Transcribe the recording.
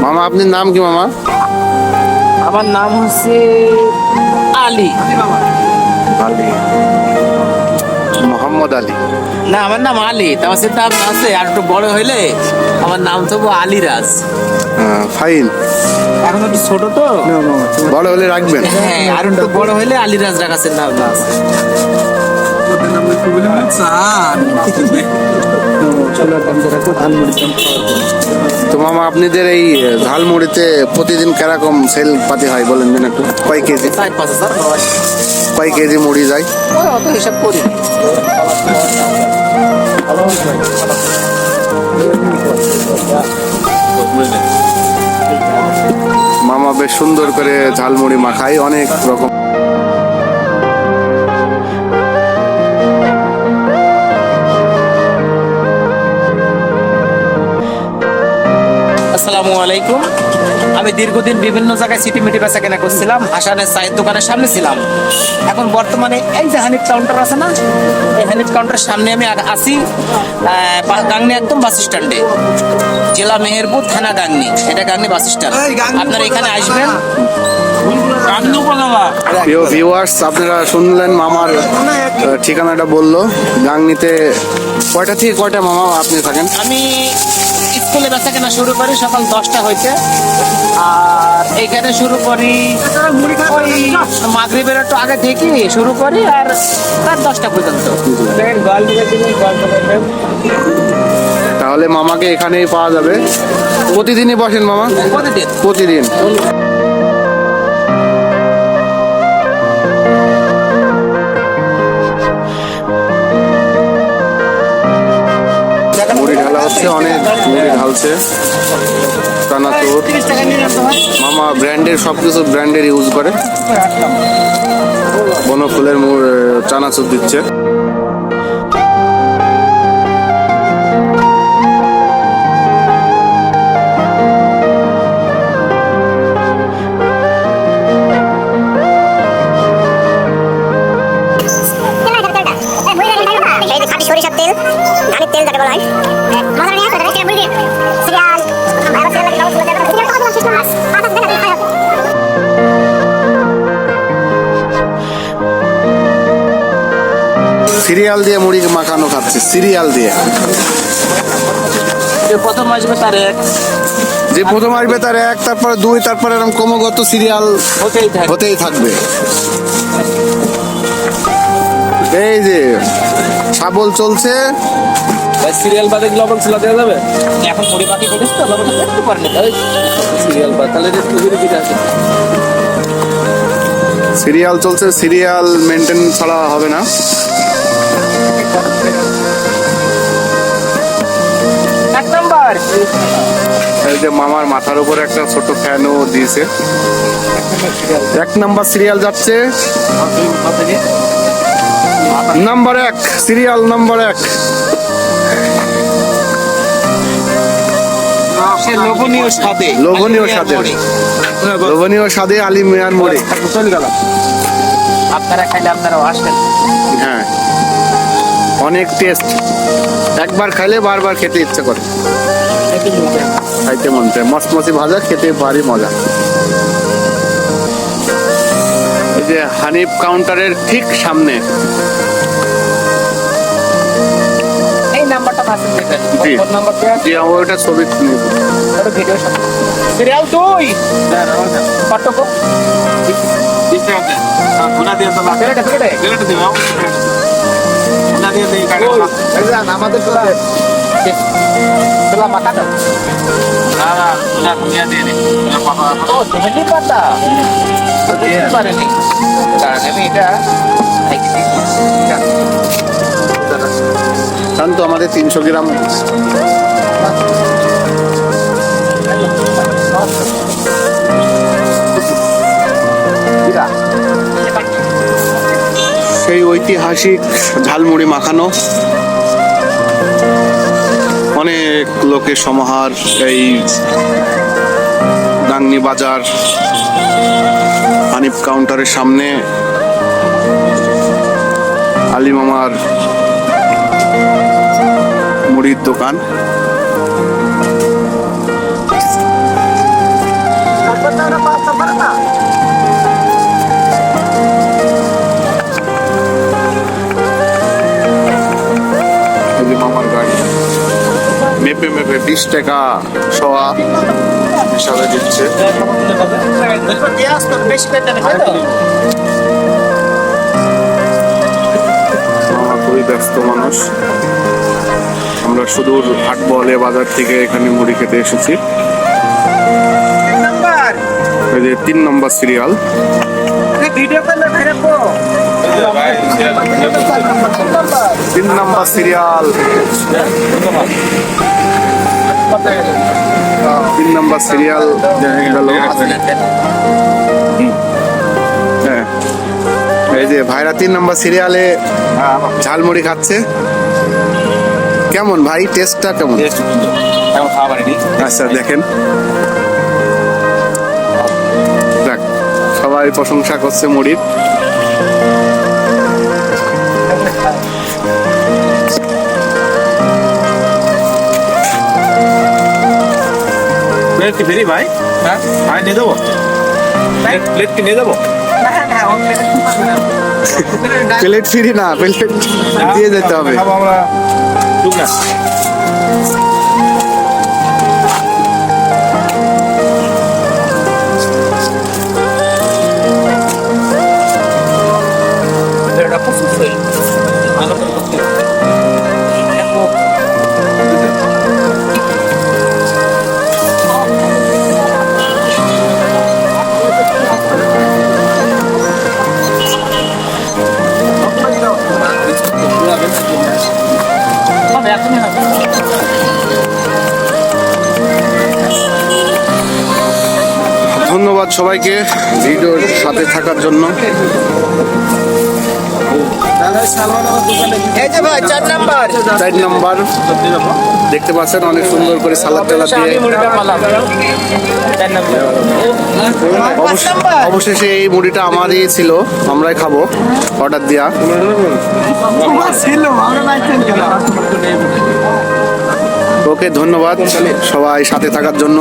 মামা আপনার নাম কি মামা? আমার নাম হচ্ছে আলী। আলী, মোহাম্মদ আলী? না, আমার নাম আলী। তোমার চিন্তা ভাবনা আছে আর একটু বড় হইলে আমার নাম তবু আলীরাজ। ফাইন। এখন একটু ছোট তো, বড় হলে রাখবেন। হ্যাঁ, আর একটু বড় হইলে আলীরাজ রাখার চিন্তা ভাবনা আছে। তো মামা আপনাদের এই ঝালমুড়িতে প্রতিদিন কিরকম সেল পাতি হয় বলেন দিন একটু? কয় কেজি, 4-5 হাজার কয় কেজি মুড়ি যায়? অত হিসাব করি। মামা বেশ সুন্দর করে ঝালমুড়ি মাখায়, অনেক রকম। আসসালামু আলাইকুম। আমি দীর্ঘদিন বিভিন্ন জায়গায় সিটি মিটি বেচা কেনা করছিলাম। হাসানের চায়ের দোকানের সামনে ছিলাম। এখন বর্তমানে এই যে হানিফ কাউন্টার আছে না, এই হানিফ কাউন্টারের সামনে আমি আছি। গাংনী একদম বাস স্ট্যান্ডে, জেলা মেহেরপুর, থানা গাংনী। এটা গাংনী বাস স্ট্যান্ড। আপনারা এখানে আসবেন। প্রিয় ভিউয়ার্স, আপনারা শুনলেন মামার ঠিকানাটা বললো। গাংনীতে কয়টা থেকে কয়টা মামা আপনি থাকেন? আমি স্কুলে বেচা কেনা শুরু করি সকাল 10টা হইতে, আর এইখানে শুরু করি ওই মাগরিবের একটু আগে থেকে শুরু করি আর রাত 10টা পর্যন্ত। তাহলে মামাকে এখানেই পাওয়া যাবে। প্রতিদিনই বসেন মামা? প্রতিদিন। মুড়ি ঢালা হচ্ছে, অনেক মুড়ি ঢালছে। চানাচুর, মামা ব্র্যান্ডের সবকিছু ব্র্যান্ডের ইউজ করে। বনফুলের চানাচুর দিচ্ছে। সরিষার তেল, ধানের তেল যাকে বলা হয়। সিরিয়াল দিয়ে মুড়ি মাখানো খাচ্ছে, সিরিয়াল দিয়ে। প্রথম আসবে তার এক, যে প্রথম আসবে তার এক, তারপরে 2, তারপরে এরকম ক্রমাগত সিরিয়াল হতেই থাকবে। এই যে শাবল চলছে। সিরিয়াল বাদে লবণ ছিল দেওয়া যাবে। এখন মুড়ি বাকি করিস তো, লবণ একটু পরে নিতে হবে। সিরিয়াল বাদ তাহলে আছে। সিরিয়াল চলছে, সিরিয়াল মেনটেন ছাড়া হবে না। এক নাম্বার। এই যে মামার মাথার উপরে একটা ছোট ফ্যানও দিয়েছে। 1 নাম্বার সিরিয়াল যাচ্ছে। Number 1 serial, number 1। লোভনীয় স্বাদে, লোভনীয় স্বাদে, লোভনীয় স্বাদে আলী মিয়ার মোড়ে। আপনারা খাইলে আপনারাও আসবেন। হ্যাঁ, অনেক টেস্ট। একবার খাইলে বারবার খেতে ইচ্ছে করে, খাইতে মন চায়। মসমসি ভাজা খেতে ভারী মজা। এই যে হানিফ কাউন্টারের ঠিক সামনে। এই নাম্বারটা পাচ্ছেন যেটা, জি ফোন নাম্বারটা জি, ওটা ছবি নিব। ওটা ভিডিও সাথে। সিরিয়াল 2 কটকো দিতে হবে। গুনা দিয়ে তো লাগে। এটা দিও। গুনা দিয়ে দেই কাটা। এই যে আমাদের তোলা মাথা দাও। না গুনা দিয়ে দে। ও তুমি পাতা তো দিতে পারেনি, কারণ আমি এটা কারণ তো আমাদের 300 গ্রাম। সেই ঐতিহাসিক ঝালমুড়ি মাখানো, অনেক লোকের সমাহার এই ভাঙনি বাজার হানিফ কাউন্টারের সামনে আলী মামার মুড়ির দোকান। আলী মামার গাড়ি মেপে মেপে 20 টাকা শোয়া হিসাবে দিচ্ছে। মামা খুবই ব্যস্ত মানুষ। আমরা সুদূর হাটবলে বাজার থেকে এখানে মুড়ি খেতে এসেছি। এই যে 3 নম্বর সিরিয়াল। 3 নম্বর সিরিয়াল, 3 নম্বর সিরিয়াল গেল। হ্যাঁ, এই যে ভাইরা 3 নম্বর সিরিয়ালে ঝালমুড়ি খাচ্ছে। কেমন ভাই, টেস্টটা কেমন? আচ্ছা দেখেন, দেখ সবাই প্রশংসা করছে মুড়ির। প্লেট কি ফ্রি ভাই? হ্যাঁ ভাই নিয়ে দেবো, প্লেট কি নিয়ে দেবো? প্লেট ফ্রি না, প্লেট দিয়ে যেতে হবে। খাবো আমরা টুক না। ধন্যবাদ সবাইকে ভিডিওর সাথে থাকার জন্য। এই যে ভাই 4 নাম্বার 4 নম্বর দেখতে পাচ্ছেন, অনেক সুন্দর করে সালাদ টালাদ দিয়ে। অবশেষে এই মুড়িটা আমারই ছিল, আমরাই খাবো অর্ডার দিয়া। ওকে ধন্যবাদ সবাই সাথে থাকার জন্য।